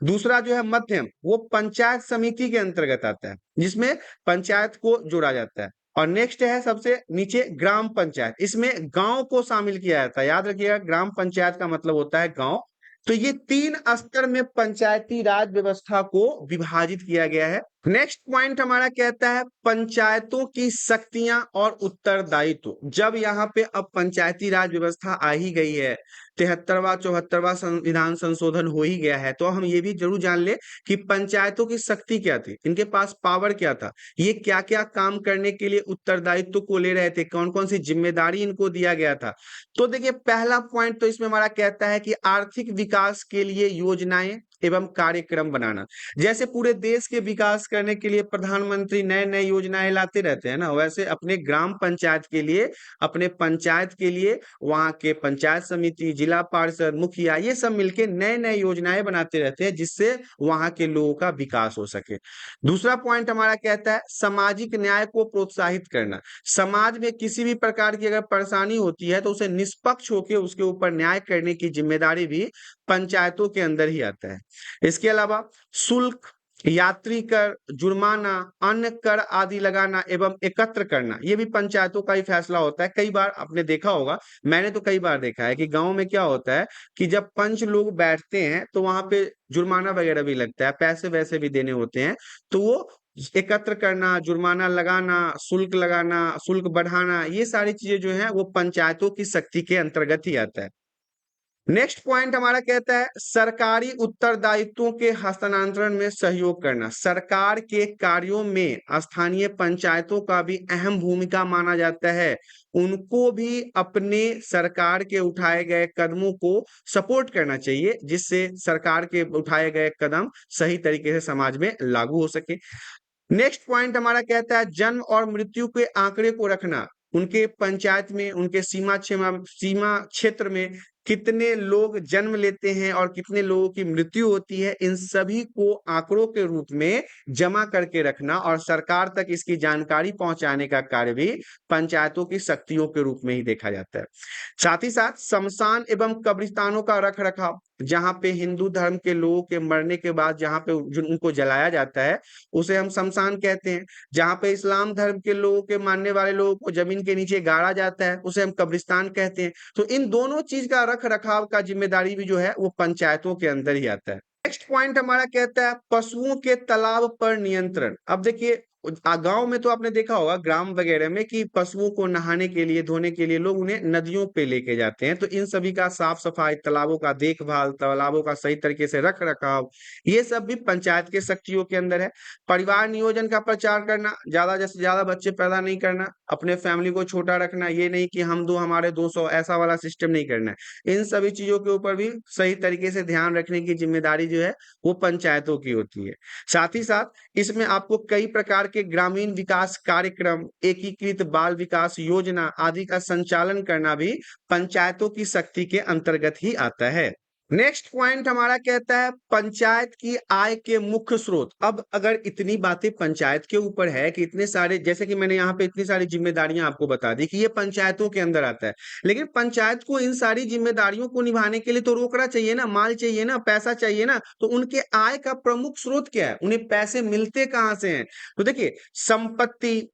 दूसरा जो है मध्यम, वो पंचायत समिति के अंतर्गत आता है, जिसमें पंचायत को जोड़ा जाता है। और नेक्स्ट है सबसे नीचे ग्राम पंचायत, इसमें गांव को शामिल किया जाता है। याद रखिएगा, ग्राम पंचायत का मतलब होता है गांव। तो ये 3 स्तर में पंचायती राज व्यवस्था को विभाजित किया गया है। नेक्स्ट पॉइंट हमारा कहता है पंचायतों की शक्तियां और उत्तरदायित्व। जब यहाँ पे अब पंचायती राज व्यवस्था आ ही गई है, 73वां 74वां संविधान संशोधन हो ही गया है, तो हम ये भी जरूर जान ले कि पंचायतों की शक्ति क्या थी, इनके पास पावर क्या था, ये क्या क्या काम करने के लिए उत्तरदायित्व को ले रहे थे, कौन कौन सी जिम्मेदारी इनको दिया गया था। तो देखिए पहला पॉइंट तो इसमें हमारा कहता है कि आर्थिक विकास के लिए योजनाएं एवं कार्यक्रम बनाना। जैसे पूरे देश के विकास करने के लिए प्रधानमंत्री नए नए योजनाएं लाते रहते हैं ना, वैसे अपने ग्राम पंचायत के लिए, अपने पंचायत के लिए वहां के पंचायत समिति, जिला पार्षद, मुखिया, ये सब मिलके नए नए योजनाएं बनाते रहते हैं, जिससे वहां के लोगों का विकास हो सके। दूसरा पॉइंट हमारा कहता है सामाजिक न्याय को प्रोत्साहित करना। समाज में किसी भी प्रकार की अगर परेशानी होती है तो उसे निष्पक्ष होकर उसके ऊपर न्याय करने की जिम्मेदारी भी पंचायतों के अंदर ही आता है। इसके अलावा शुल्क, यात्री कर, जुर्माना, अन्य कर आदि लगाना एवं एकत्र करना, ये भी पंचायतों का ही फैसला होता है। कई बार आपने देखा होगा, मैंने तो कई बार देखा है कि गांव में क्या होता है कि जब पंच लोग बैठते हैं तो वहां पे जुर्माना वगैरह भी लगता है, पैसे वैसे भी देने होते हैं। तो वो एकत्र करना, जुर्माना लगाना, शुल्क लगाना, शुल्क बढ़ाना, ये सारी चीजें जो है वो पंचायतों की शक्ति के अंतर्गत ही आता है। नेक्स्ट पॉइंट हमारा कहता है सरकारी उत्तरदायित्वों के हस्तांतरण में सहयोग करना। सरकार के कार्यों में स्थानीय पंचायतों का भी अहम भूमिका माना जाता है। उनको भी अपने सरकार के उठाए गए कदमों को सपोर्ट करना चाहिए, जिससे सरकार के उठाए गए कदम सही तरीके से समाज में लागू हो सके। नेक्स्ट पॉइंट हमारा कहता है जन्म और मृत्यु के आंकड़े को रखना। उनके पंचायत में, उनके सीमा क्षेत्र में कितने लोग जन्म लेते हैं और कितने लोगों की मृत्यु होती है, इन सभी को आंकड़ों के रूप में जमा करके रखना और सरकार तक इसकी जानकारी पहुंचाने का कार्य भी पंचायतों की शक्तियों के रूप में ही देखा जाता है। साथ ही साथ शमशान एवं कब्रिस्तानों का रख रखाव। जहां पे हिंदू धर्म के लोगों के मरने के बाद जहां पे उनको जलाया जाता है, उसे हम शमशान कहते हैं। जहां पे इस्लाम धर्म के लोगों के मानने वाले लोगों को जमीन के नीचे गाड़ा जाता है, उसे हम कब्रिस्तान कहते हैं। तो इन दोनों चीज का रख रखाव का जिम्मेदारी भी जो है वो पंचायतों के अंदर ही आता है। नेक्स्ट पॉइंट हमारा कहता है पशुओं के तालाब पर नियंत्रण। अब देखिए गांव में तो आपने देखा होगा ग्राम वगैरह में कि पशुओं को नहाने के लिए धोने के लिए लोग उन्हें नदियों पे लेके जाते हैं। तो इन सभी का साफ सफाई, तालाबों का देखभाल, तालाबों का सही तरीके से रख रखाव, ये सब भी पंचायत के शक्तियों के अंदर है। परिवार नियोजन का प्रचार करना, ज्यादा से ज्यादा बच्चे पैदा नहीं करना, अपने फैमिली को छोटा रखना, ये नहीं कि हम दो हमारे 200, ऐसा वाला सिस्टम नहीं करना है। इन सभी चीजों के ऊपर भी सही तरीके से ध्यान रखने की जिम्मेदारी जो है वो पंचायतों की होती है। साथ ही साथ इसमें आपको कई प्रकार के ग्रामीण विकास कार्यक्रम, एकीकृत बाल विकास योजना आदि का संचालन करना भी पंचायतों की शक्ति के अंतर्गत ही आता है। नेक्स्ट पॉइंट हमारा कहता है पंचायत की आय के मुख्य स्रोत। अब अगर इतनी बातें पंचायत के ऊपर है कि इतने सारे, जैसे कि मैंने यहाँ पे इतनी सारी जिम्मेदारियां आपको बता दी कि ये पंचायतों के अंदर आता है, लेकिन पंचायत को इन सारी जिम्मेदारियों को निभाने के लिए तो रोकड़ा चाहिए ना, माल चाहिए ना, पैसा चाहिए ना। तो उनके आय का प्रमुख स्रोत क्या है, उन्हें पैसे मिलते कहाँ से हैं? तो देखिए, संपत्ति,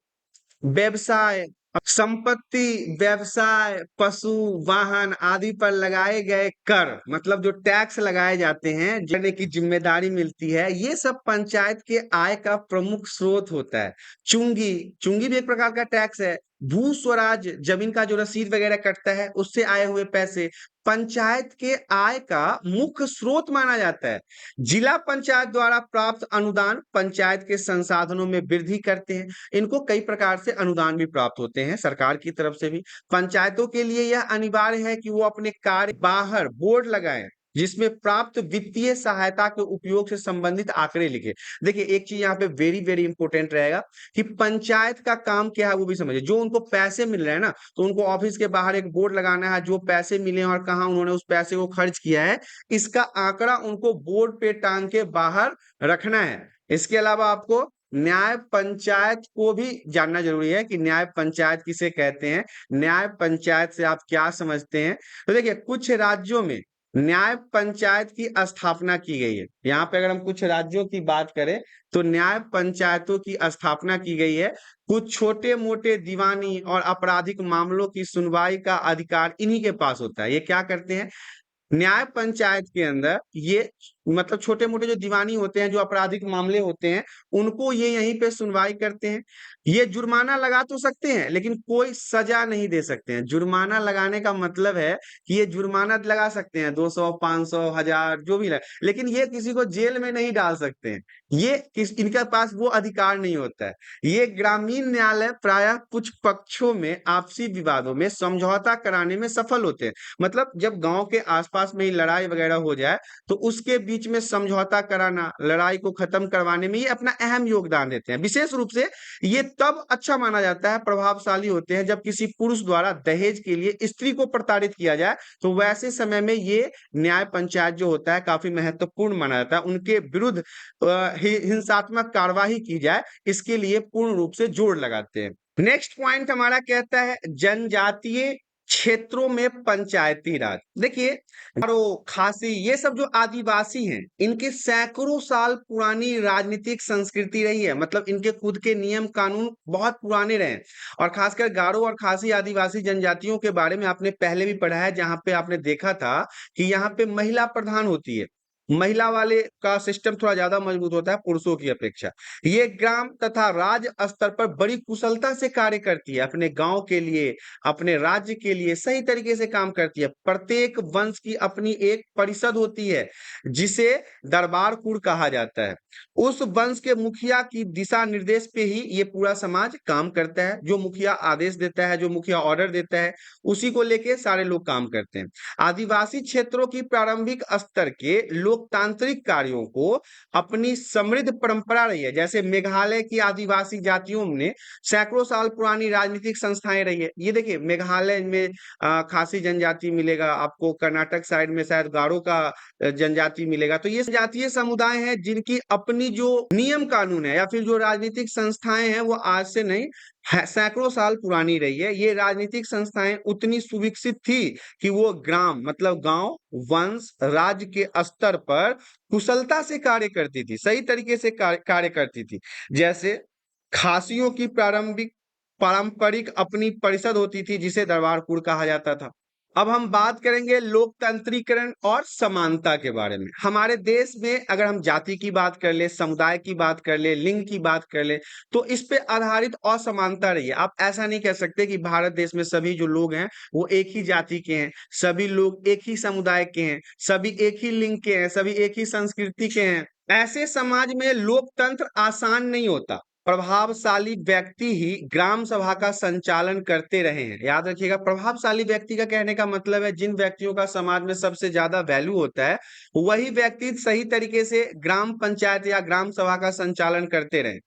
व्यवसाय, संपत्ति, व्यवसाय, पशु, वाहन आदि पर लगाए गए कर, मतलब जो टैक्स लगाए जाते हैं, देने की जिम्मेदारी मिलती है, ये सब पंचायत के आय का प्रमुख स्रोत होता है। चुंगी, चुंगी भी एक प्रकार का टैक्स है। भू स्वराज, जमीन का जो रसीद वगैरह कटता है उससे आए हुए पैसे पंचायत के आय का मुख्य स्रोत माना जाता है। जिला पंचायत द्वारा प्राप्त अनुदान पंचायत के संसाधनों में वृद्धि करते हैं। इनको कई प्रकार से अनुदान भी प्राप्त होते हैं सरकार की तरफ से भी। पंचायतों के लिए यह अनिवार्य है कि वो अपने कार्य बाहर बोर्ड लगाएं जिसमें प्राप्त वित्तीय सहायता के उपयोग से संबंधित आंकड़े लिखे। देखिए, एक चीज यहाँ पे वेरी वेरी इंपॉर्टेंट रहेगा कि पंचायत का काम क्या है वो भी समझिए। जो उनको पैसे मिल रहे हैं ना, तो उनको ऑफिस के बाहर एक बोर्ड लगाना है, जो पैसे मिले और कहाँ उन्होंने उस पैसे को खर्च किया है, इसका आंकड़ा उनको बोर्ड पे टांग के बाहर रखना है। इसके अलावा आपको न्याय पंचायत को भी जानना जरूरी है कि न्याय पंचायत किसे कहते हैं, न्याय पंचायत से आप क्या समझते हैं। तो देखिए, कुछ राज्यों में न्याय पंचायत की स्थापना की गई है। यहाँ पे अगर हम कुछ राज्यों की बात करें तो न्याय पंचायतों की स्थापना की गई है। कुछ छोटे मोटे दीवानी और आपराधिक मामलों की सुनवाई का अधिकार इन्हीं के पास होता है। ये क्या करते हैं, न्याय पंचायत के अंदर ये मतलब छोटे मोटे जो दीवानी होते हैं, जो आपराधिक मामले होते हैं, उनको ये यहीं पे सुनवाई करते हैं। ये जुर्माना लगा तो सकते हैं लेकिन कोई सजा नहीं दे सकते हैं। जुर्माना लगाने का मतलब है कि ये जुर्माना लगा सकते हैं 200, 500, 1000 जो भी लगे, लेकिन ये किसी को जेल में नहीं डाल सकते हैं। इनके पास वो अधिकार नहीं होता है। ये ग्रामीण न्यायालय प्रायः कुछ पक्षों में आपसी विवादों में समझौता कराने में सफल होते हैं। मतलब जब गांव के आसपास में ही लड़ाई वगैरह हो जाए तो उसके बीच में समझौता कराना, लड़ाई को खत्म करवाने में ये अपना अहम योगदान देते हैं। विशेष रूप से ये तब अच्छा माना जाता है, प्रभावशाली होते हैं, जब किसी पुरुष द्वारा दहेज के लिए स्त्री को प्रताड़ित किया जाए, तो वैसे समय में ये न्याय पंचायत जो होता है काफी महत्वपूर्ण माना जाता है। उनके विरुद्ध हिंसात्मक कार्यवाही की जाए, इसके लिए पूर्ण रूप से जोर लगाते हैं। नेक्स्ट पॉइंट हमारा कहता है जनजातीय क्षेत्रों में पंचायती राज। देखिए, गारो, खासी, ये सब जो आदिवासी हैं, इनके सैकड़ों साल पुरानी राजनीतिक संस्कृति रही है। मतलब इनके खुद के नियम कानून बहुत पुराने रहे हैं। और खासकर गारो और खासी आदिवासी जनजातियों के बारे में आपने पहले भी पढ़ा है, जहां पे आपने देखा था कि यहाँ पे महिला प्रधान होती है। महिला वाले का सिस्टम थोड़ा ज्यादा मजबूत होता है पुरुषों की अपेक्षा। ये ग्राम तथा राज्य स्तर पर बड़ी कुशलता से कार्य करती है, अपने गांव के लिए, अपने राज्य के लिए सही तरीके से काम करती है। प्रत्येक वंश की अपनी एक परिषद होती है जिसे दरबार कुल कहा जाता है। उस वंश के मुखिया की दिशा निर्देश पे ही ये पूरा समाज काम करता है। जो मुखिया आदेश देता है, जो मुखिया ऑर्डर देता है, उसी को लेके सारे लोग काम करते हैं। आदिवासी क्षेत्रों की प्रारंभिक स्तर के लोकतांत्रिक कार्यों को अपनी समृद्ध परंपरा रही है। जैसे मेघालय की आदिवासी जातियों ने सैकड़ों साल पुरानी राजनीतिक संस्थाएं रही है। ये देखिए, मेघालय में खासी जनजाति मिलेगा आपको, कर्नाटक साइड में शायद गारो का जनजाति मिलेगा। तो ये जातीय समुदाय हैं जिनकी अपनी जो नियम कानून है या फिर जो राजनीतिक संस्थाएं हैं वो आज से नहीं, सैकड़ों साल पुरानी रही है। ये राजनीतिक संस्थाएं उतनी सुविकसित थी कि वो ग्राम मतलब गांव, वंश, राज्य के स्तर पर कुशलता से कार्य करती थी, सही तरीके से कार्य करती थी। जैसे खासियों की पारंपरिक अपनी परिषद होती थी जिसे दरबार कुल कहा जाता था। अब हम बात करेंगे लोकतंत्रीकरण और समानता के बारे में। हमारे देश में अगर हम जाति की बात कर ले, समुदाय की बात कर ले, लिंग की बात कर ले, तो इस पे आधारित असमानता रही है। आप ऐसा नहीं कह सकते कि भारत देश में सभी जो लोग हैं वो एक ही जाति के हैं, सभी लोग एक ही समुदाय के हैं, सभी एक ही लिंग के हैं, सभी एक ही संस्कृति के हैं। ऐसे समाज में लोकतंत्र आसान नहीं होता। प्रभावशाली व्यक्ति ही ग्राम सभा का संचालन करते रहे हैं। याद रखिएगा, प्रभावशाली व्यक्ति का कहने का मतलब है जिन व्यक्तियों का समाज में सबसे ज्यादा वैल्यू होता है, वही व्यक्ति सही तरीके से ग्राम पंचायत या ग्राम सभा का संचालन करते रहे।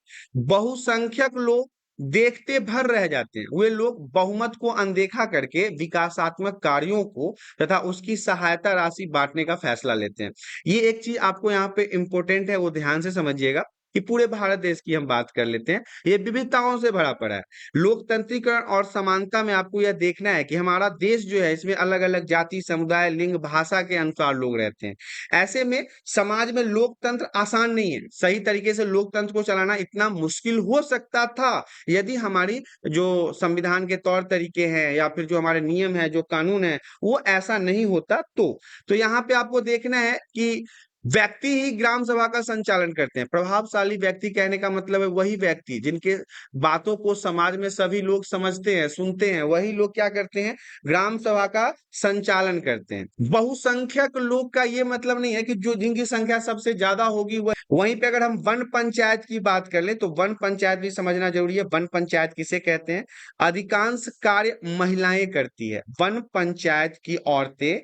बहुसंख्यक लोग देखते भर रह जाते हैं। वे लोग बहुमत को अनदेखा करके विकासात्मक कार्यों को तथा उसकी सहायता राशि बांटने का फैसला लेते हैं। ये एक चीज आपको यहाँ पे इंपॉर्टेंट है, वो ध्यान से समझिएगा कि पूरे भारत देश की हम बात कर लेते हैं, ये विविधताओं से भरा पड़ा है। लोकतंत्रीकरण और समानता में आपको यह देखना है कि हमारा देश जो है इसमें अलग अलग जाति, समुदाय, लिंग, भाषा के अनुसार लोग रहते हैं। ऐसे में समाज में लोकतंत्र आसान नहीं है। सही तरीके से लोकतंत्र को चलाना इतना मुश्किल हो सकता था यदि हमारी जो संविधान के तौर तरीके हैं या फिर जो हमारे नियम है, जो कानून है, वो ऐसा नहीं होता। तो यहाँ पे आपको देखना है कि व्यक्ति ही ग्राम सभा का संचालन करते हैं। प्रभावशाली व्यक्ति कहने का मतलब है वही व्यक्ति जिनके बातों को समाज में सभी लोग समझते हैं, सुनते हैं, वही लोग क्या करते हैं, ग्राम सभा का संचालन करते हैं। बहुसंख्यक लोग का ये मतलब नहीं है कि जो जिनकी संख्या सबसे ज्यादा होगी वह। वहीं पे अगर हम वन पंचायत की बात कर ले तो वन पंचायत भी समझना जरूरी है। वन पंचायत किसे कहते हैं? अधिकांश कार्य महिलाएं करती है। वन पंचायत की औरतें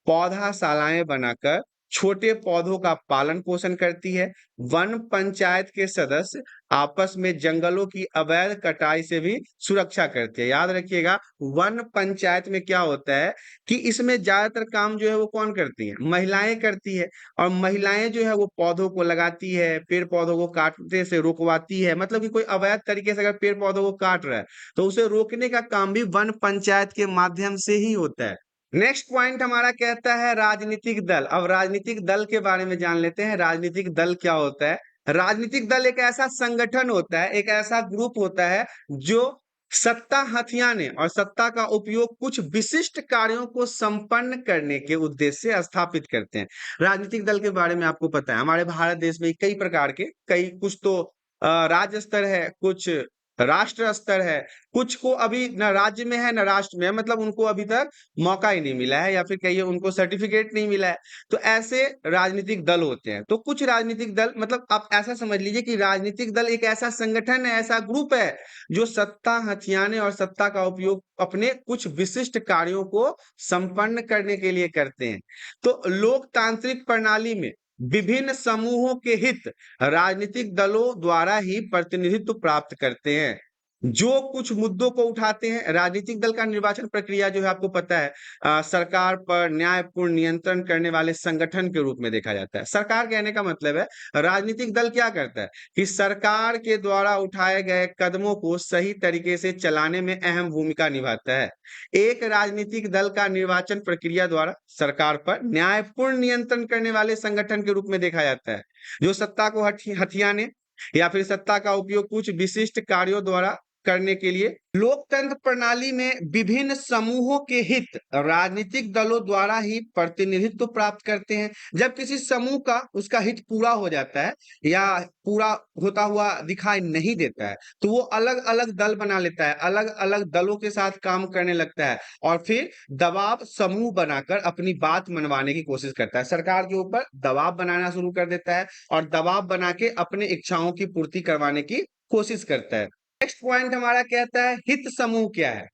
पौधाशालाएं बनाकर छोटे पौधों का पालन पोषण करती है। वन पंचायत के सदस्य आपस में जंगलों की अवैध कटाई से भी सुरक्षा करते हैं। याद रखिएगा, वन पंचायत में क्या होता है कि इसमें ज्यादातर काम जो है वो कौन करती है? महिलाएं करती है। और महिलाएं जो है वो पौधों को लगाती है, पेड़ पौधों को काटने से रोकवाती है। मतलब कि कोई अवैध तरीके से अगर पेड़ पौधों को काट रहा है तो उसे रोकने का काम भी वन पंचायत के माध्यम से ही होता है। नेक्स्ट पॉइंट हमारा कहता है राजनीतिक दल। अब राजनीतिक दल के बारे में जान लेते हैं। राजनीतिक दल क्या होता है? राजनीतिक दल एक ऐसा संगठन होता है, एक ऐसा ग्रुप होता है जो सत्ता हथियाने और सत्ता का उपयोग कुछ विशिष्ट कार्यों को संपन्न करने के उद्देश्य से स्थापित करते हैं। राजनीतिक दल के बारे में आपको पता है, हमारे भारत देश में कई प्रकार के, कई कुछ तो राज्य स्तर है, कुछ राष्ट्र स्तर है, कुछ को अभी न राज्य में है न राष्ट्र में है, मतलब उनको अभी तक मौका ही नहीं मिला है या फिर कहिए उनको सर्टिफिकेट नहीं मिला है। तो ऐसे राजनीतिक दल होते हैं। तो कुछ राजनीतिक दल, मतलब आप ऐसा समझ लीजिए कि राजनीतिक दल एक ऐसा संगठन है, ऐसा ग्रुप है जो सत्ता हथियाने और सत्ता का उपयोग अपने कुछ विशिष्ट कार्यों को संपन्न करने के लिए करते हैं। तो लोकतांत्रिक प्रणाली में विभिन्न समूहों के हित राजनीतिक दलों द्वारा ही प्रतिनिधित्व प्राप्त करते हैं। जो कुछ मुद्दों को उठाते हैं, राजनीतिक दल का निर्वाचन प्रक्रिया जो है आपको पता है, सरकार पर न्यायपूर्ण नियंत्रण करने वाले संगठन के रूप में देखा जाता है। सरकार कहने का मतलब है, राजनीतिक दल क्या करता है कि सरकार के द्वारा उठाए गए कदमों को सही तरीके से चलाने में अहम भूमिका निभाता है। एक राजनीतिक दल का निर्वाचन प्रक्रिया द्वारा सरकार पर न्यायपूर्ण नियंत्रण करने वाले संगठन के रूप में देखा जाता है, जो सत्ता को हथियाने या फिर सत्ता का उपयोग कुछ विशिष्ट कार्यों द्वारा करने के लिए। लोकतंत्र प्रणाली में विभिन्न समूहों के हित राजनीतिक दलों द्वारा ही प्रतिनिधित्व प्राप्त करते हैं। जब किसी समूह का उसका हित पूरा हो जाता है या पूरा होता हुआ दिखाई नहीं देता है तो वो अलग अलग दल बना लेता है, अलग अलग दलों के साथ काम करने लगता है और फिर दबाव समूह बनाकर अपनी बात मनवाने की कोशिश करता है। सरकार के ऊपर दबाव बनाना शुरू कर देता है और दबाव बना के अपने इच्छाओं की पूर्ति करवाने की कोशिश करता है। नेक्स्ट पॉइंट हमारा कहता है हित समूह क्या है?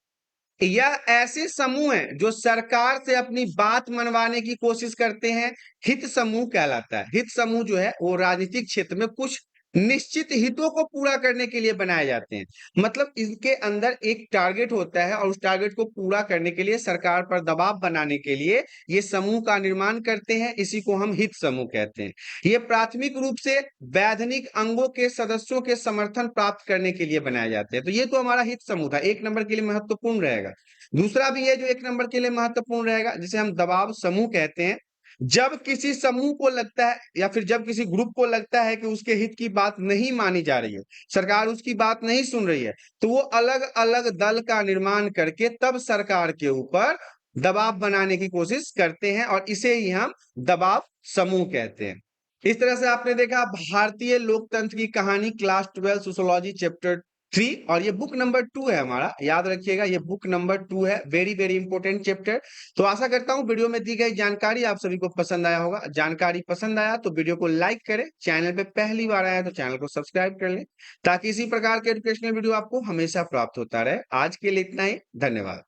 यह ऐसे समूह हैं जो सरकार से अपनी बात मनवाने की कोशिश करते हैं, हित समूह कहलाता है। हित समूह जो है वो राजनीतिक क्षेत्र में कुछ निश्चित हितों को पूरा करने के लिए बनाए जाते हैं। मतलब इनके अंदर एक टारगेट होता है और उस टारगेट को पूरा करने के लिए सरकार पर दबाव बनाने के लिए ये समूह का निर्माण करते हैं। इसी को हम हित समूह कहते हैं। ये प्राथमिक रूप से वैधानिक अंगों के सदस्यों के समर्थन प्राप्त करने के लिए बनाए जाते हैं। तो ये तो हमारा हित समूह था, एक नंबर के लिए महत्वपूर्ण रहेगा। दूसरा भी है जो एक नंबर के लिए महत्वपूर्ण रहेगा, जिसे हम दबाव समूह कहते हैं। जब किसी समूह को लगता है या फिर जब किसी ग्रुप को लगता है कि उसके हित की बात नहीं मानी जा रही है, सरकार उसकी बात नहीं सुन रही है, तो वो अलग अलग दल का निर्माण करके तब सरकार के ऊपर दबाव बनाने की कोशिश करते हैं और इसे ही हम दबाव समूह कहते हैं। इस तरह से आपने देखा भारतीय लोकतंत्र की कहानी क्लास 12 सोशियोलॉजी चैप्टर 3 और ये बुक नंबर 2 है हमारा, याद रखिएगा ये बुक नंबर 2 है, वेरी वेरी इंपॉर्टेंट चैप्टर। तो आशा करता हूं वीडियो में दी गई जानकारी आप सभी को पसंद आया होगा। जानकारी पसंद आया तो वीडियो को लाइक करें, चैनल पे पहली बार आया तो चैनल को सब्सक्राइब कर लें ताकि इसी प्रकार के एजुकेशनल वीडियो आपको हमेशा प्राप्त होता रहे। आज के लिए इतना ही, धन्यवाद।